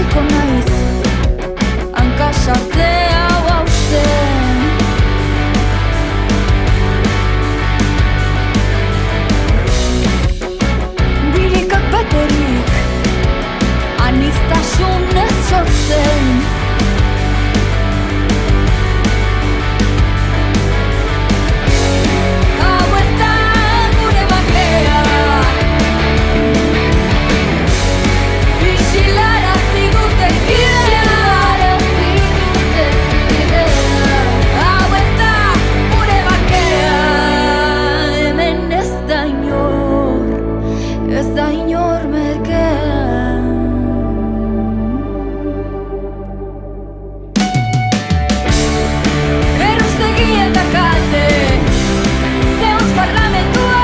hasiko naiz hanka sartzea hausten. Birikak baterik aniztasunez sortzen. Hau ez da gure bakea, isilarazi dute kidea. Hau ez da gure bakea, hemen ez da inor, ez da inor merkea. Errustegi eta kalte, zeus parlamentua,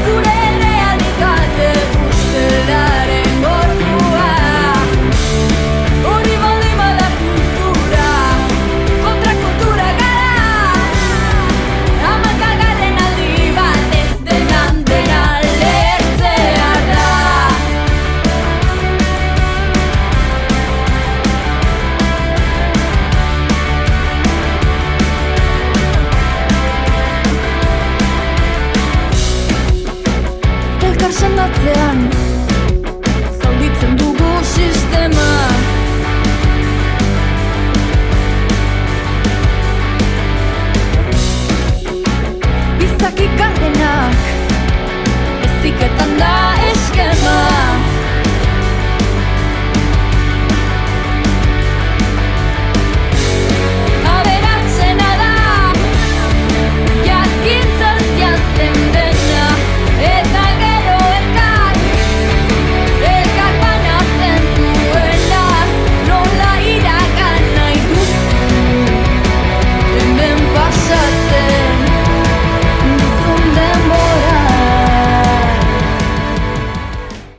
zure errealitate ustelaren gorpua. Hori baldin bada kultura, kontrakultura gara. Hamarkagarren aldi bat ez denan dena lertzea da. Elkar sendatzean